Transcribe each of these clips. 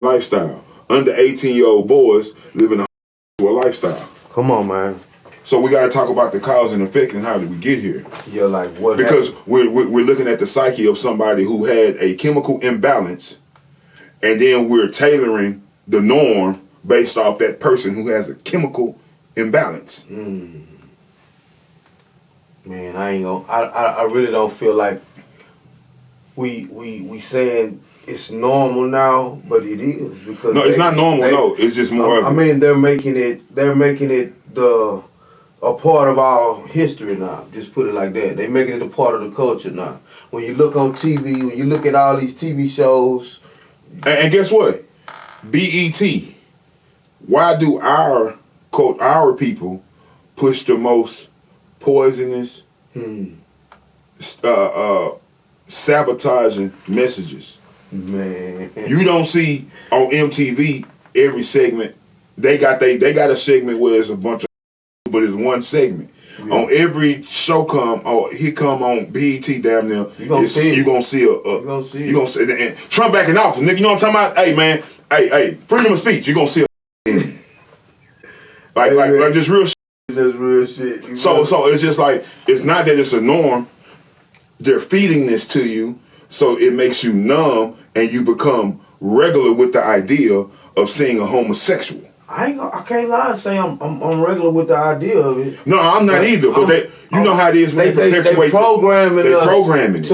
lifestyle. Under 18-year-old boys living a lifestyle. Come on, man. So we got to talk about the cause and effect and how did we get here. Yeah, like what? Because we're looking at the psyche of somebody who had a chemical imbalance, and then we're tailoring the norm based off that person who has a chemical imbalance. Man, I ain't gonna. I really don't feel like we saying it's normal now, but it is because no, it's not normal. No, it's just more. I mean, they're making it a part of our history now. Just put it like that. They're making it a part of the culture now. When you look on TV, when you look at all these TV shows, and guess what? BET. Why do our people push the most poisonous, sabotaging messages? Man, you don't see on MTV every segment. They got a segment where it's a bunch of, but it's one segment. Yeah. On every show on BET damn near. You gonna see and Trump backing off, nigga. You know what I'm talking about? Hey man, hey, freedom of speech. You gonna see like just real shit. Just real shit. So it's just like, it's not that it's a norm. They're feeding this to you, so it makes you numb and you become regular with the idea of seeing a homosexual. I can't lie and say I'm regular with the idea of it. No, I'm not either. But you know how it is when they programming it.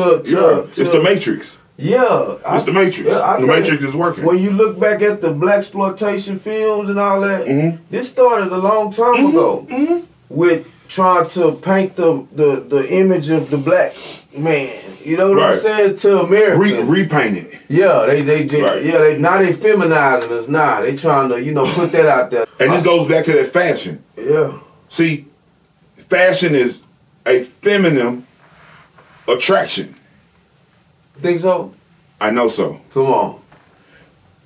It's the Matrix. Yeah, it's the Matrix. The Matrix is working. When you look back at the blaxploitation films and all that, this started a long time ago with trying to paint the image of the black man. You know what I'm saying, to Americans. Repaint it. Yeah, now they feminizing us now. They trying to put that out there. And this goes back to that fashion. Yeah. See, fashion is a feminine attraction. Think so? I know so. Come on.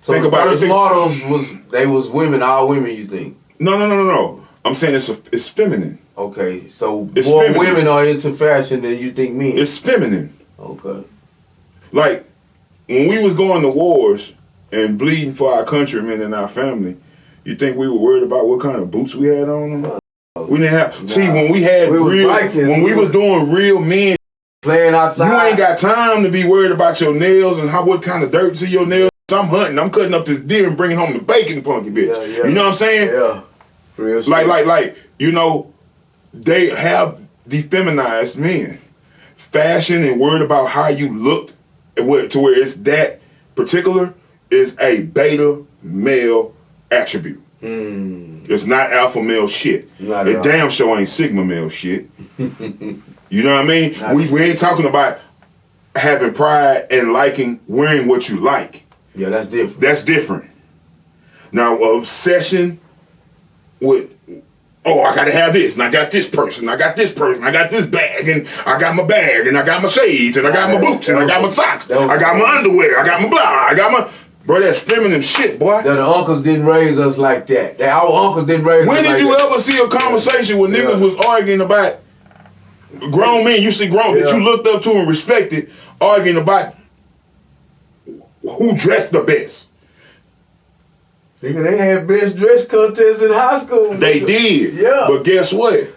So think about it. Models was women, all women, you think? No. I'm saying it's feminine. Okay, so more women are into fashion than you think men. It's feminine. Okay. Like, when we was going to wars and bleeding for our countrymen and our family, you think we were worried about what kind of boots we had on them? We didn't have. See, when we was doing real men playing outside, you ain't got time to be worried about your nails and what kind of dirt's in your nails. I'm hunting. I'm cutting up this deer and bringing home the bacon, funky bitch. Yeah. You know what I'm saying? Yeah. Real like they have defeminized men. Fashion and worried about how you look, to where it's that particular, is a beta male attribute. It's not alpha male shit. It damn sure ain't sigma male shit. You know what I mean? We ain't talking about having pride and liking wearing what you like. Yeah, that's different. That's different. Now, obsession with, I gotta have this, and I got this person, I got this bag, and I got my bag, and I got my shades, and I got my boots, and I got my socks, I got my underwear, I got my blah, I got my... Bro, that's feminine shit, boy. The uncles didn't raise us like that. Our uncles didn't raise us like that. When did you ever see a conversation where niggas was arguing about grown men, you see grown, that you looked up to and respected, arguing about who dressed the best? Nigga, they had best dress contests in high school. They did. Yeah. But guess what?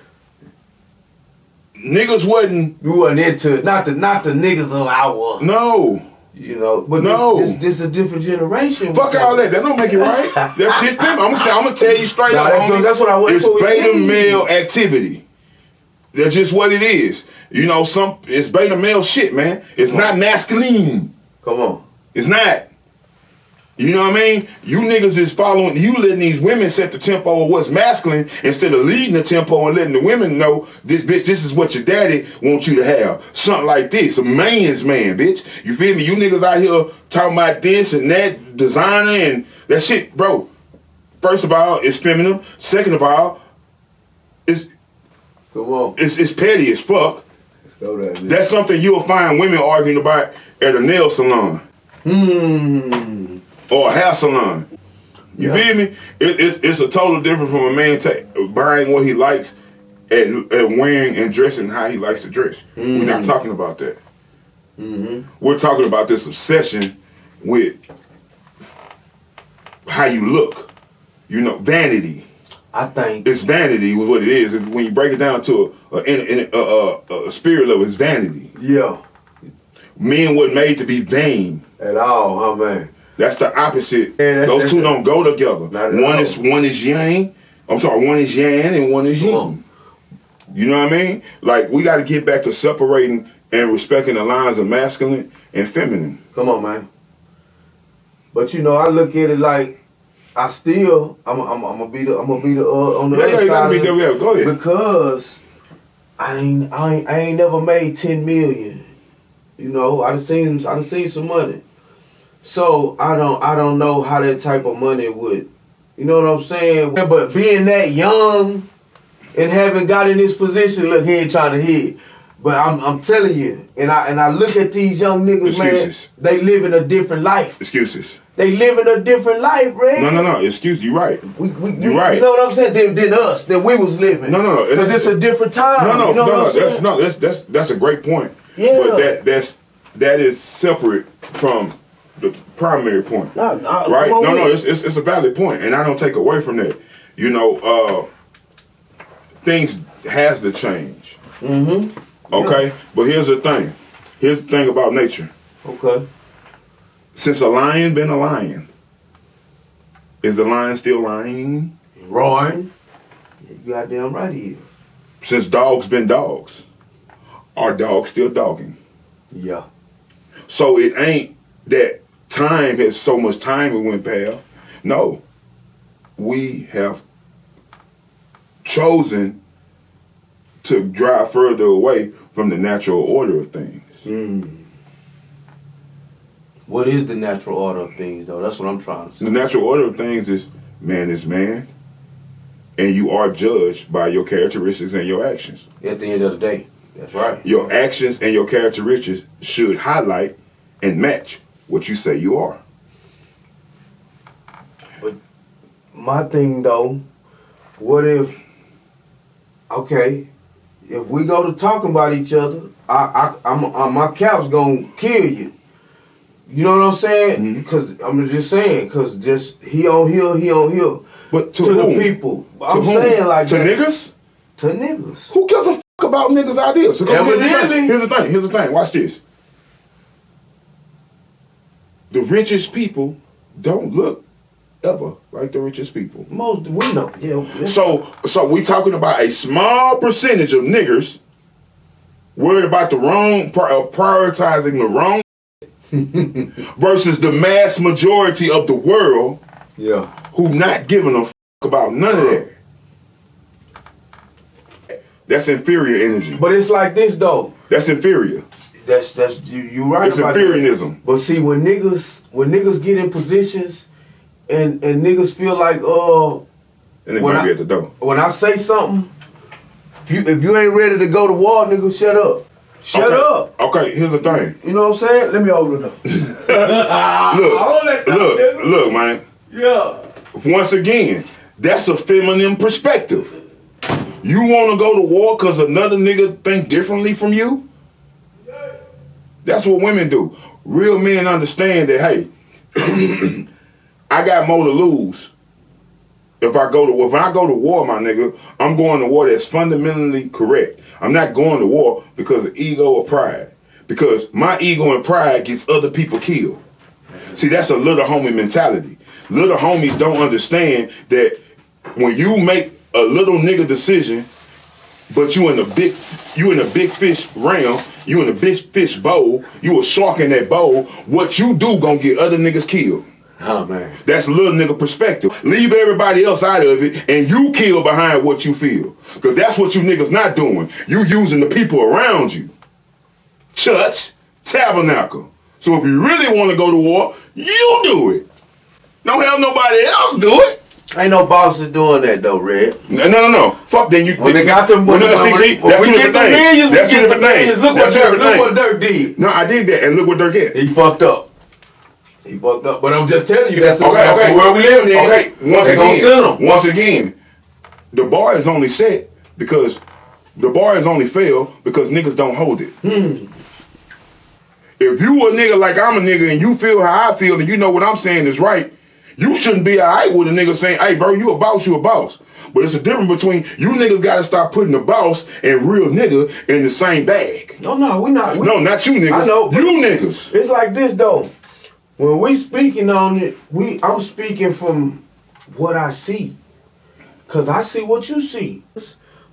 Niggas wasn't... You wasn't into it. Not the niggas of our... No. But this a different generation. Fuck all that. That don't make it right. That shit's feminine. I'm gonna tell you straight up. That's what I want. It's beta male activity. That's just what it is. It's beta male shit, man. It's not masculine. Come on. It's not. You know what I mean? You niggas is following, you letting these women set the tempo of what's masculine instead of leading the tempo and letting the women know, this is what your daddy wants you to have. Something like this, a man's man, bitch. You feel me? You niggas out here talking about this and that, designer and that shit, bro. First of all, it's feminine. Second of all, it's petty as fuck. Let's go there. That's something you'll find women arguing about at a nail salon. Or a hair salon. You feel me? It's a total difference from a man buying what he likes and wearing and dressing how he likes to dress. We're not talking about that. We're talking about this obsession with how you look. You know, vanity. I think It's vanity was what it is. When you break it down to a spirit level, it's vanity. Yeah. Men weren't made to be vain. At all, huh, man? That's the opposite. Yeah, Those two don't go together. One is yang. I'm sorry, one is yang and one is yin. You know what I mean? Like, we got to get back to separating and respecting the lines of masculine and feminine. Come on, man. But you know, I look at it like I'm gonna be the on the other side of it. Go ahead. Because I ain't never made 10 million. You know, I done seen some money. So I don't know how that type of money would, you know what I'm saying? But being that young and having got in this position, look, he ain't trying to hit. But I'm telling you, and I look at these young niggas, Excuses. man, they living a different life. Excuses. They living a different life, Red. No. Excuse you. Right. You right. You know what I'm saying? Than us, that we was living. No. Because it's a different time. That's a great point. Yeah. But that is separate from the primary point. Right? No. It's a valid point, and I don't take away from that. You know, things has to change. Mm-hmm. Okay, yeah. But here's the thing. Here's the thing about nature. Okay. Since a lion been a lion, is the lion still lying? Roaring. You goddamn right he is. Since dogs been dogs, are dogs still dogging? Yeah. So it ain't that time has so much time it went past. No. We have chosen to drive further away from the natural order of things. What is the natural order of things, though? That's what I'm trying to say. The natural order of things is man, and you are judged by your characteristics and your actions. At the end of the day. That's right. Your actions and your characteristics should highlight and match what you say you are. But my thing, though, what if, okay, if we go to talking about each other, my cap's gonna kill you. You know what I'm saying? Because I'm just saying, because he on here. But to the whom? people. I'm saying like to that. Niggas? To niggas. Who gives a fuck about niggas' ideas? So here's the thing. Watch this. The richest people don't look ever like the richest people. Most we know. Yeah. So we talking about a small percentage of niggers worried about the wrong, prioritizing the wrong versus the mass majority of the world who not giving a fuck about none of that. That's inferior energy. But it's like this though. That's inferior. That's you right. It's about inferiorism. But see, when niggas get in positions and niggas feel like and they might be at the door. When I say something, if you ain't ready to go to war, nigga, shut up. Shut up. Okay, here's the thing. You know what I'm saying? Let me hold it up. Look, man. Yeah. Once again, that's a feminine perspective. You want to go to war because another nigga think differently from you? That's what women do. Real men understand that, hey, I got more to lose. If I go to war, my nigga, I'm going to war that's fundamentally correct. I'm not going to war because of ego or pride. Because my ego and pride gets other people killed. See, that's a little homie mentality. Little homies don't understand that when you make a little nigga decision, but you in a big fish realm, you in a big fish bowl, you a shark in that bowl, what you do gonna get other niggas killed. Oh man. That's little nigga perspective. Leave everybody else out of it and you kill behind what you feel. Cause that's what you niggas not doing. You using the people around you. Church, tabernacle. So if you really want to go to war, you do it. Don't have nobody else do it. Ain't no bosses doing that though, Red. No. Fuck then you. When they got them, that's two different things. That's two different things. Look what Dirk did. No, I did that, and look what Dirk did. He fucked up. But I'm just telling you, that's the world we live in. Okay, once again, the bar is only set because the bar is only failed because niggas don't hold it. If you a nigga like I'm a nigga and you feel how I feel and you know what I'm saying is right, You shouldn't be alright with a nigga saying, hey bro, you a boss, you a boss. But it's a difference between you niggas gotta stop putting the boss and real nigga in the same bag. No, we not. No, not you niggas. I know. You niggas. It's like this though. When we speaking on it, I'm speaking from what I see. Cause I see what you see.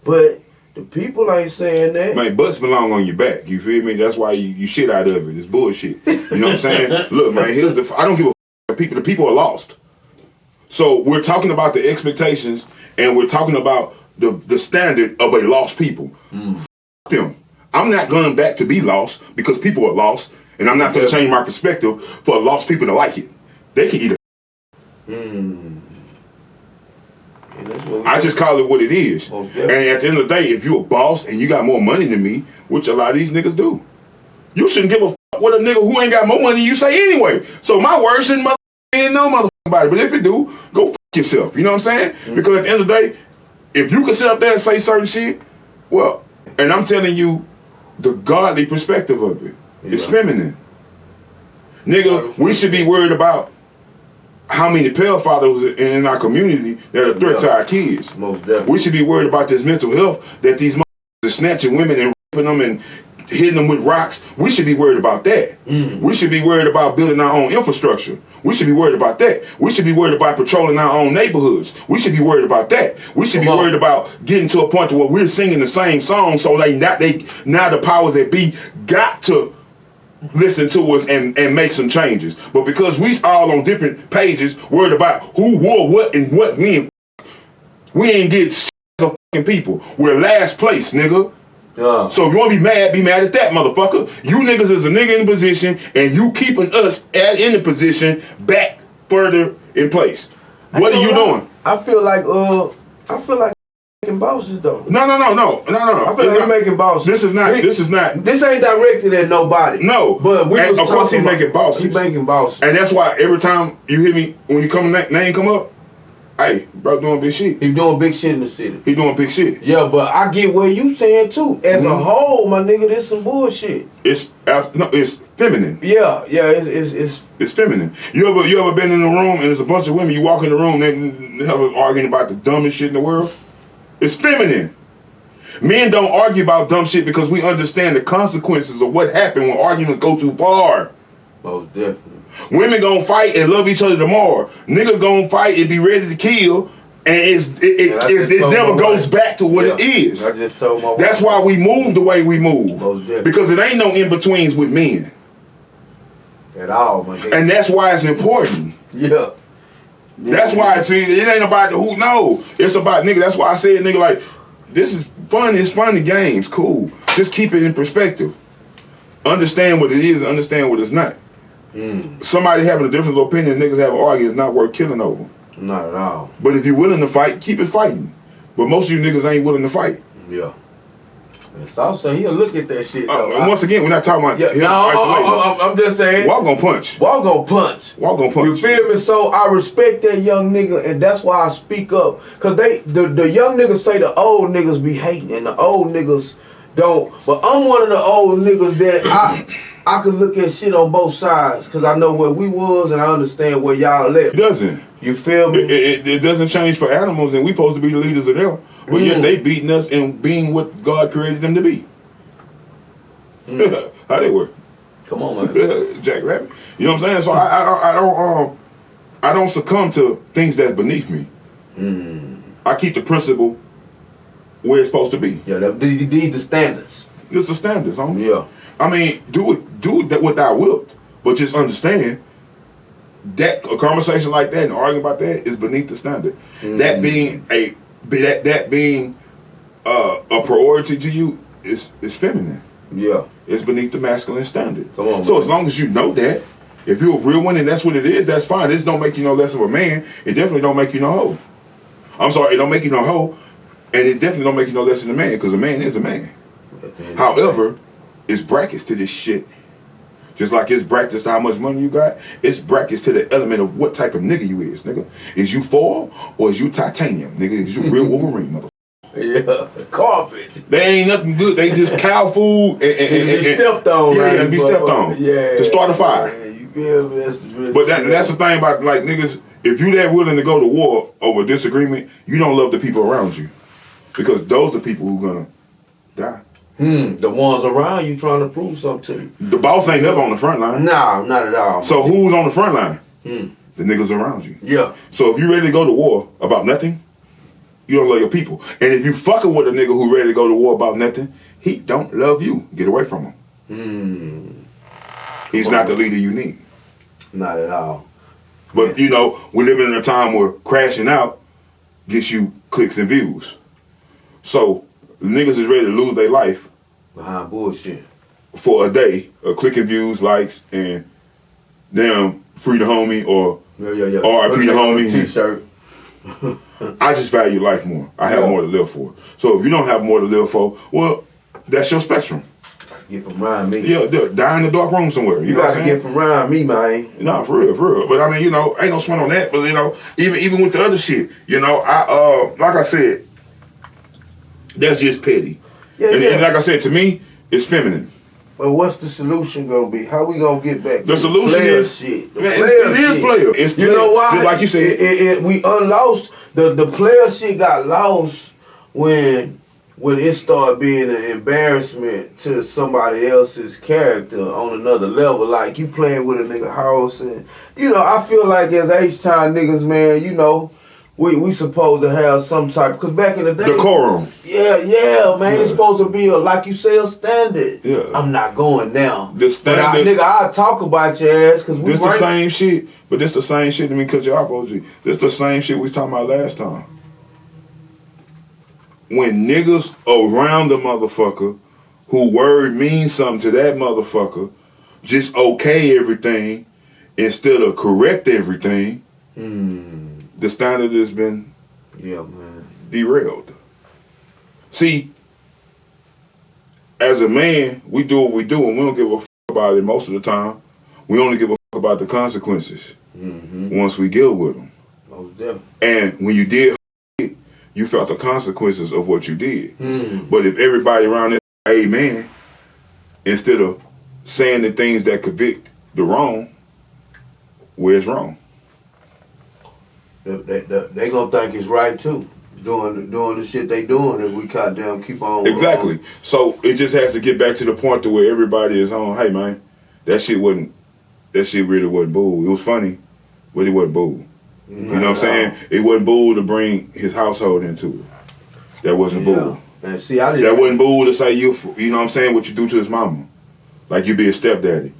But the people ain't saying that. Man, butts belong on your back. You feel me? That's why you shit out of it. It's bullshit. You know what I'm saying? Look, man, I don't give a f. The people are lost. So we're talking about the expectations and we're talking about the standard of a lost people. F them. I'm not going back to be lost because people are lost, and I'm not going to change my perspective for lost people to like it. They can eat it. I just call it what it is. And at the end of the day, if you a boss and you got more money than me, which a lot of these niggas do, you shouldn't give a fuck what a nigga who ain't got more money than you say anyway. So my word shouldn't mean no motherfucking body. But if it do, go fuck yourself. You know what I'm saying? Because at the end of the day, if you can sit up there and say certain shit, well, and I'm telling you the godly perspective of it. It's feminine. Nigga, we should be worried about how many pedophiles in our community that are a threat to our kids. Most definitely. We should be worried about this mental health that these motherfuckers are snatching women and raping them and hitting them with rocks. We should be worried about that. We should be worried about building our own infrastructure. We should be worried about that. We should be worried about patrolling our own neighborhoods. We should be worried about that. We should be worried about getting to a point where we're singing the same song so now the powers that be got to listen to us and make some changes. But because we all on different pages worried about who wore what and what when, we ain't get shit of fucking people. We're last place, nigga. So if you want to be mad at that, motherfucker. You niggas is a nigga in position and you keeping us in the position back further in place. What are you doing? I feel like making bosses though. No. I feel like you're making bosses. This is not. This ain't directed at nobody. No. But of course he's making bosses. He's making bosses. And that's why every time you hear me, when you name come up, hey, bro, doing big shit. He doing big shit in the city. He doing big shit. Yeah, but I get what you saying too. As a whole, my nigga, this some bullshit. It's feminine. Yeah, it's feminine. You ever been in a room and there's a bunch of women, you walk in the room, they have arguing about the dumbest shit in the world? It's feminine. Men don't argue about dumb shit because we understand the consequences of what happened when arguments go too far. Most definitely. Women gonna fight and love each other tomorrow. Niggas gonna fight and be ready to kill, and it never goes back to what it is. I just told my wife. That's why we move the way we move. Most definitely. Because it ain't no in-betweens with men. At all, my nigga. And that's why it's important. Yeah. That's why it ain't about the who. No, it's about nigga. That's why I said nigga like this is fun. It's funny games, cool. Just keep it in perspective. Understand what it is. And understand what it's not. Somebody having a different opinion, niggas have an argument. It's not worth killing over. Not at all. But if you're willing to fight, keep it fighting. But most of you niggas ain't willing to fight. Yeah. And Sauce, he'll look at that shit though. Once again, we're not talking about him isolating. I'm just saying. Walk gonna punch. Walk gonna punch. Walk gonna punch. You feel me? So I respect that young nigga, and that's why I speak up. Cause the young niggas say the old niggas be hating, and the old niggas don't. But I'm one of the old niggas that I could look at shit on both sides, cause I know where we was, and I understand where y'all at. It doesn't. You feel me? It doesn't change for animals, and we supposed to be the leaders of them. But yet they beating us and being what God created them to be. How they work? Come on, man. Jack Rabbit. You know what I'm saying? So I don't succumb to things that's beneath me. I keep the principle where it's supposed to be. Yeah, these the standards. It's the standards, homie. Yeah. I mean, do it with our will, but just understand that a conversation like that and arguing about that is beneath the standard. That being a priority to you is feminine. Yeah. It's beneath the masculine standard. Come on, so man. as long as you know that, if you're a real one and that's what it is, that's fine. This don't make you no less of a man. It definitely don't make you no hoe. I'm sorry, it don't make you no hoe, and it definitely don't make you no less than a man, because a man is a man. However, it's brackets to this shit. Just like it's brackets to how much money you got, it's brackets to the element of what type of nigga you is, nigga. Is you foil or is you titanium, nigga? Is you real Wolverine, motherfucker? Yeah, carpet. They ain't nothing good. They just cow food and be stepped on. Yeah, right? and be stepped on. Yeah. To start a fire. Yeah, you feel me? But that's the thing about like niggas. if you that willing to go to war over disagreement, you don't love the people around you. Because those are people who gonna die. The ones around you trying to prove something to you. The boss ain't up on the front line. Nah, not at all. So who's on the front line? The niggas around you. Yeah. So if you ready to go to war about nothing, you don't love your people. And if you fucking with a nigga who ready to go to war about nothing, he don't love you. Get away from him. He's not the leader you need. Not at all. But you know, we're living in a time where crashing out gets you clicks and views. So niggas is ready to lose their life behind bullshit for a day of clicking views, likes, and damn free the homie or RIP the homie. T-shirt. I just value life more. I have more to live for. So if you don't have more to live for, well, that's your spectrum. Get from around me. Yeah, die in the dark room somewhere. You know what I'm saying? Get from around me, man. Nah, for real, for real. But I mean, you know, ain't no sweat on that. But you know, even with the other shit, you know, I like I said, that's just petty. And like I said, to me, it's feminine. Well, what's the solution gonna be? How we gonna get back? The solution is shit. Man, it is player. It's player. You know why? Just like you said, we unlost the player shit got lost when it started being an embarrassment to somebody else's character on another level. Like you playing with a nigga house, and you know, I feel like as H-time niggas, man, you know, we supposed to have some type, because back in the day, decorum. Yeah, man, it's supposed to be like you say, a standard. Yeah, I'm not going now. The standard, nigga, I'll talk about your ass because we. This the same shit, but this the same shit. Let me cut you off, OG. This the same shit we was talking about last time. When niggas around the motherfucker who word means something to that motherfucker just okay everything instead of correct everything, the standard has been derailed. See, as a man, we do what we do and we don't give a fuck about it most of the time. We only give a fuck about the consequences once we deal with them. Most definitely. And when you did you felt the consequences of what you did. But if everybody around there, amen, instead of saying the things that convict the wrong, where's wrong? They gonna think it's right too. Doing the shit they doing if we goddamn keep on. Exactly. So it just has to get back to the point to where everybody is on, hey man, that shit really wasn't bull. It was funny, but it wasn't bull. You know what I'm saying? It wasn't bull to bring his household into it. That wasn't bull. And see, I didn't. That wasn't bull to say you know what I'm saying, what you do to his mama. Like you be a stepdaddy.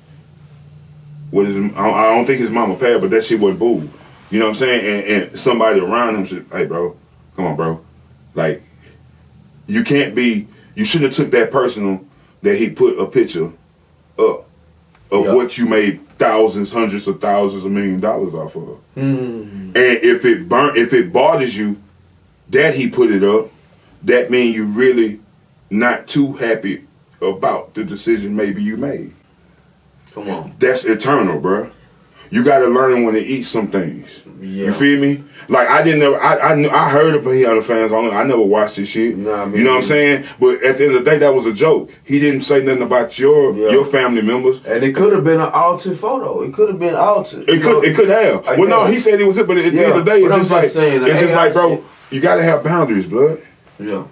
I don't think his mama passed, but that shit wasn't bull. You know what I'm saying? And somebody around him said, hey bro, come on bro. Like, you shouldn't have took that personal that he put a picture up of what you made thousands, hundreds of thousands of $1 million off of. And if it bothers you that he put it up, that means you really not too happy about the decision maybe you made. Come on. That's eternal, bruh. You gotta learn when to eat some things. Yeah. You feel me? Like I heard of he on the fans only. I never watched this shit. Nah, you know what I'm saying? But at the end of the day, that was a joke. He didn't say nothing about your family members. And it could have been an altered photo. It could have been altered. It could have. Well, no, he said it was it, but at the end of the day, it's just like, bro, you gotta have boundaries, blood. Yeah.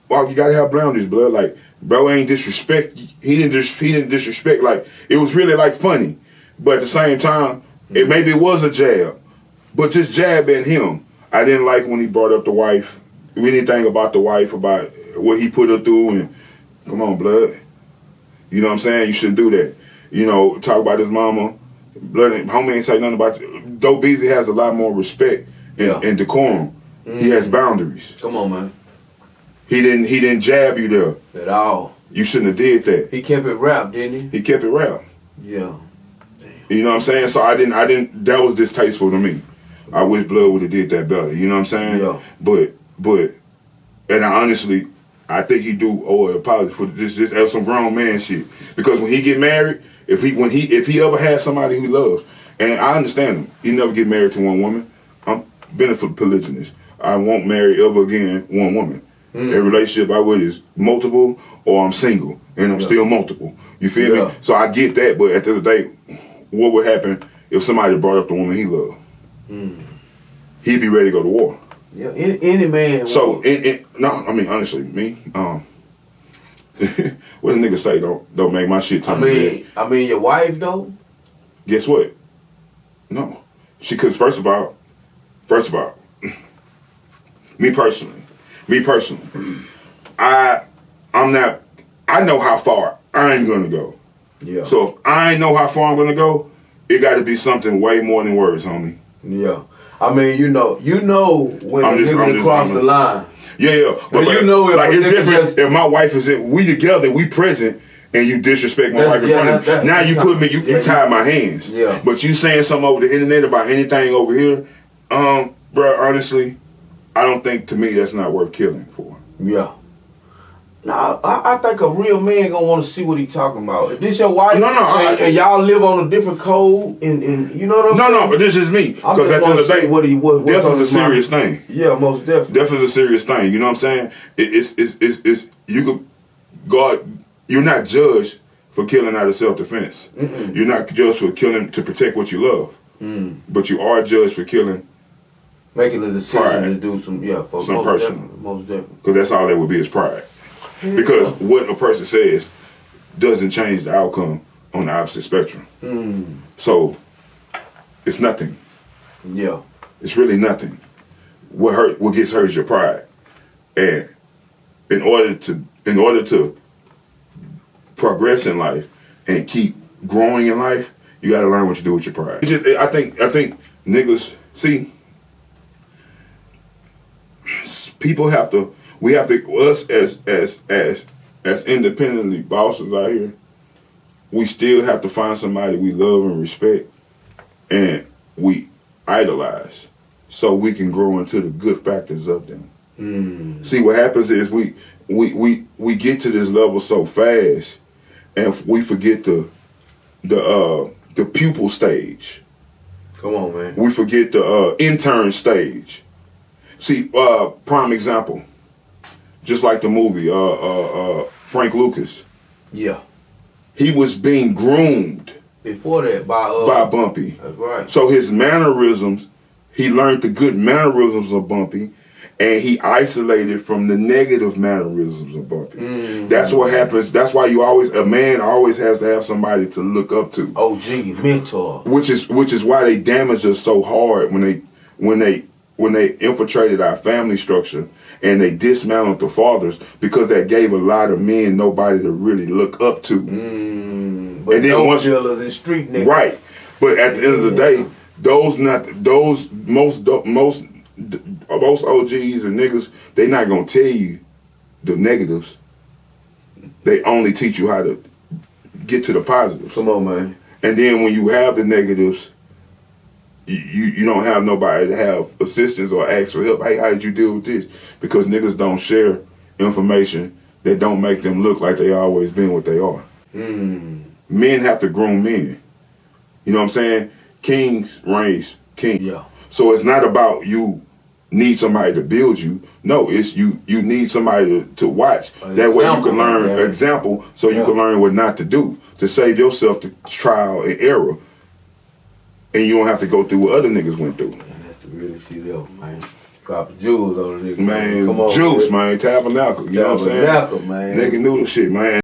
Well, you gotta have boundaries, blood. Like, bro ain't disrespect. He didn't disrespect. Like, it was really like funny, but at the same time, maybe it was a jab. But just jabbing him. I didn't like when he brought up the wife. Anything about the wife, about what he put her through, and come on, blood. You know what I'm saying? You shouldn't do that. You know, talk about his mama. Blood, homie ain't say nothing about you. Dope Beezy has a lot more respect and decorum. He has boundaries. Come on, man. He didn't jab you there. At all. You shouldn't have did that. He kept it wrapped, didn't he? He kept it wrapped. Yeah. Damn. You know what I'm saying? So I didn't, that was distasteful to me. I wish Blood would have did that better. You know what I'm saying? Yeah. But, and I think he do owe an apology for just as some grown man shit. Because when he get married, if he ever had somebody he loves, and I understand him, he never get married to one woman. I'm benefit polygynist. I won't marry ever again one woman. Every relationship I with is multiple, or I'm single and I'm still multiple. You feel me? So I get that, but at the end of the day, what would happen if somebody brought up the woman he loved? he'd be ready to go to war. Yeah, any man. So, no, I mean, honestly, me, what a nigga say, don't make my shit turn red. I mean, your wife, though? Guess what? No. Cause first of all, me personally, I know how far I'm gonna go. Yeah. So if I know how far I'm gonna go, it gotta be something way more than words, homie. Yeah. I mean, you know when a nigga cross the line. Yeah. But you know if like it's different if my wife is we together, we present, and you disrespect my wife in front of me. Now you put me, you tied my hands. Yeah. But you saying something over the internet about anything over here, bro, honestly, I don't think, to me, that's not worth killing for. Yeah. Nah, I think a real man gonna want to see what he talking about. If this your wife, and y'all live on a different code, and you know what I'm saying? No, but this is me. Because at the end of the day, death is a serious thing. Yeah, most definitely. Death is a serious thing. You know what I'm saying? It's you could, God, you're not judged for killing out of self-defense. You're not judged for killing to protect what you love. But you are judged for killing. Making a decision pride. to do some personal. Most definitely. Because that's all that would be is pride. Because what a person says doesn't change the outcome on the opposite spectrum. So it's nothing. Yeah. It's really nothing. What gets hurt is your pride. And in order to progress in life and keep growing in life, you gotta learn what you do with your pride. I think niggas, see, people have to, us as independently bosses out here, we still have to find somebody we love and respect and we idolize so we can grow into the good factors of them. See, what happens is we get to this level so fast and we forget the pupil stage. Come on, man. We forget the intern stage. See, prime example, just like the movie, Frank Lucas. Yeah. He was being groomed before that by Bumpy. That's right. So his mannerisms, he learned the good mannerisms of Bumpy, and he isolated from the negative mannerisms of Bumpy. That's what happens. That's why a man always has to have somebody to look up to. OG, mentor. Which is why they damaged us so hard when they infiltrated our family structure and they dismantled the fathers, because that gave a lot of men nobody to really look up to. But and then no dealers and street niggas. Right. But at the end of the day, most OGs and niggas, they not gonna tell you the negatives. They only teach you how to get to the positives. Come on, man. And then when you have the negatives, you don't have nobody to have assistance or ask for help. Hey, how did you deal with this? Because niggas don't share information that don't make them look like they always been what they are. Men have to groom men. You know what I'm saying? Kings raise kings. Yeah. So it's not about you need somebody to build you. No, it's you need somebody to watch. That way you can learn example, so you can learn what not to do to save yourself the trial and error. And you don't have to go through what other niggas went through. Man, that's the real shit ever, man. Dropping jewels on a nigga. Man, come on, juice, man. Tabernacle. You know what I'm saying? Tabernacle, man. Nigga noodle shit, man.